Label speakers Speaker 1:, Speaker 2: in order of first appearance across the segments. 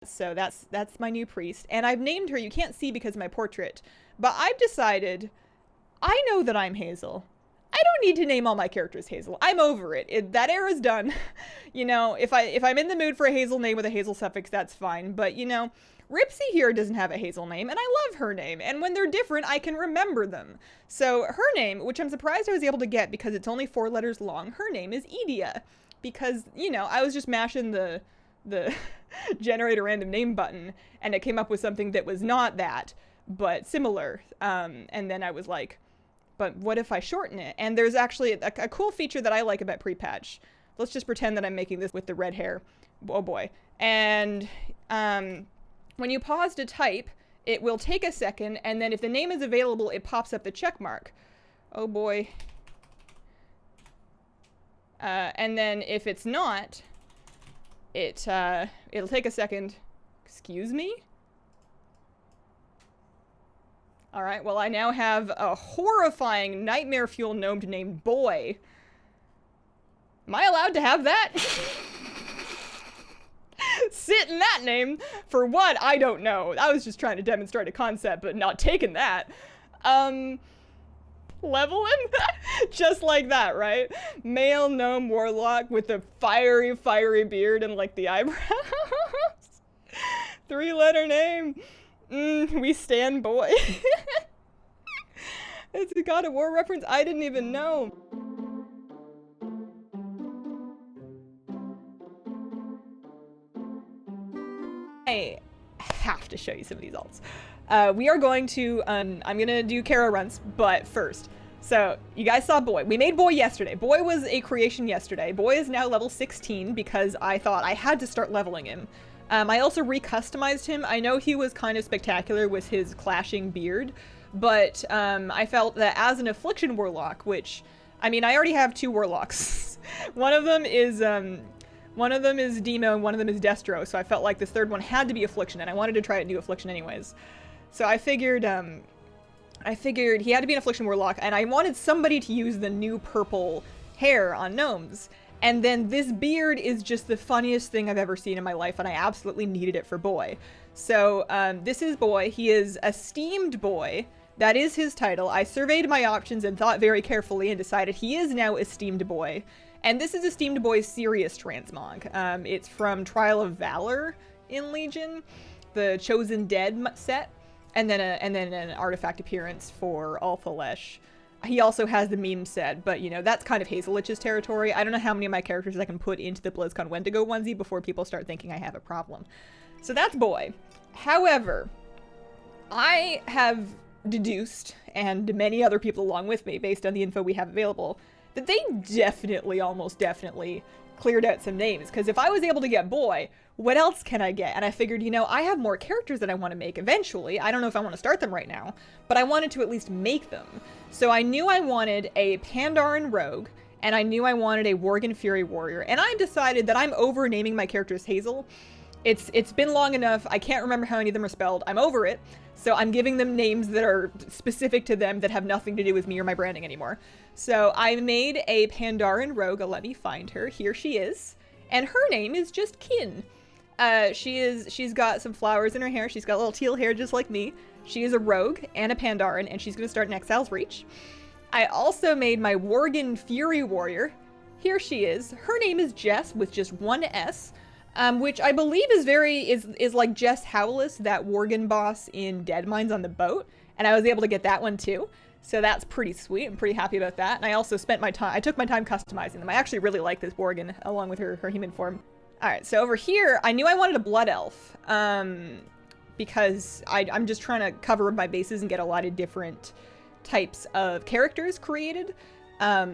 Speaker 1: So that's my new priest, and I've named her, you can't see because of my portrait, but I've decided, I know that I'm Hazel. I don't need to name all my characters Hazel. I'm over it. That era's done. You know, if I'm in the mood for a Hazel name with a Hazel suffix, that's fine, but you know, Ripsy here doesn't have a Hazel name, and I love her name, and when they're different, I can remember them. So her name, which I'm surprised I was able to get because it's only 4 letters long, her name is Edia, because, you know, I was just mashing the generate a random name button, and it came up with something that was not that, but similar. And then I was like, but what if I shorten it? And there's actually a cool feature that I like about prepatch. Let's just pretend that I'm making this with the red hair. Oh boy. And when you pause to type, it will take a second, and then if the name is available, it pops up the check mark. Oh boy. And then if it's not, it'll take a second. Excuse me? Alright, well I now have a horrifying nightmare fuel gnome named Boy. Am I allowed to have that? Sit in that name? For what? I don't know. I was just trying to demonstrate a concept, but not taking that. Level him? Just like that, right? Male gnome warlock with a fiery beard and like the eyebrows. 3-letter name. We stand Boy. It's a God of War reference I didn't even know. I have to show you some of these alts. We are going to, I'm gonna do Kara runs, but first. So, you guys saw Boy. We made Boy yesterday. Boy was a creation yesterday. Boy is now level 16 because I thought I had to start leveling him. I also recustomized him. I know he was kind of spectacular with his clashing beard, but I felt that as an Affliction Warlock, which, I mean, I already have 2 Warlocks. One of them is Demo and one of them is Destro, so I felt like this third one had to be Affliction, and I wanted to try a new Affliction anyways. So I figured he had to be an Affliction Warlock, and I wanted somebody to use the new purple hair on gnomes. And then this beard is just the funniest thing I've ever seen in my life, and I absolutely needed it for Boy. So this is Boy. He is Esteemed Boy. That is his title. I surveyed my options and thought very carefully and decided he is now Esteemed Boy. And this is Esteemed Boy's serious transmog. It's from Trial of Valor in Legion, the Chosen Dead set, and then an artifact appearance for Alphalesh. He also has the meme set, but you know, that's kind of Hazelich's territory. I don't know how many of my characters I can put into the BlizzCon Wendigo onesie before people start thinking I have a problem. So that's Boy. However, I have deduced, and many other people along with me, based on the info we have available, that they definitely, almost definitely, cleared out some names. Because if I was able to get Boy, what else can I get? And I figured, you know, I have more characters that I want to make eventually. I don't know if I want to start them right now, but I wanted to at least make them. So I knew I wanted a Pandaren Rogue, and I knew I wanted a Worgen Fury Warrior, and I decided that I'm over naming my characters Hazel. It's been long enough, I can't remember how any of them are spelled, I'm over it, so I'm giving them names that are specific to them that have nothing to do with me or my branding anymore. So I made a Pandaren Rogue, let me find her, here she is, and her name is just Kin. She's got some flowers in her hair, she's got a little teal hair just like me. She is a rogue and a Pandaren, and she's gonna start in Exile's Reach. I also made my Worgen Fury Warrior. Here she is. Her name is Jess with just 1 S, which I believe is like Jess Howless, that Worgen boss in Deadmines on the boat, and I was able to get that one too. So that's pretty sweet. I'm pretty happy about that. And I also spent my time, I took my time customizing them. I actually really like this Worgen along with her human form. All right, so over here, I knew I wanted a Blood Elf. Because I'm just trying to cover my bases and get a lot of different types of characters created. I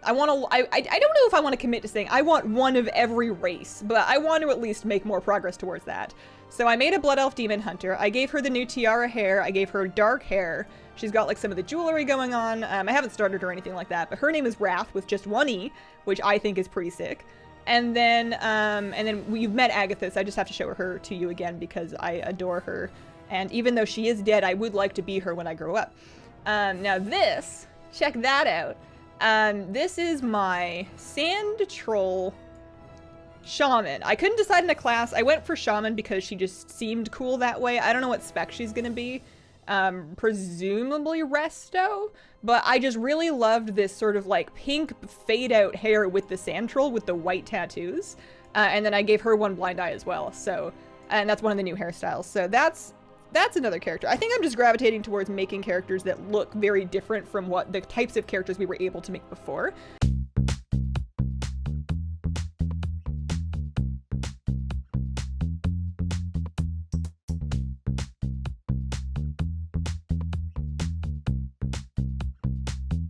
Speaker 1: don't know if I want to commit to saying I want one of every race, but I want to at least make more progress towards that. So I made a Blood Elf Demon Hunter. I gave her the new tiara hair. I gave her dark hair. She's got like some of the jewelry going on. I haven't started or anything like that, but her name is Wrath with just 1 E, which I think is pretty sick. And then you've met Agathis. I just have to show her to you again because I adore her. And even though she is dead, I would like to be her when I grow up. Now this, check that out. This is my Sand Troll Shaman. I couldn't decide on a class. I went for Shaman because she just seemed cool that way. I don't know what spec she's gonna be. Presumably Resto, but I just really loved this sort of like pink fade out hair with the sandtroll with the white tattoos. And then I gave her one blind eye as well. So, and that's one of the new hairstyles. So that's another character. I think I'm just gravitating towards making characters that look very different from what the types of characters we were able to make before.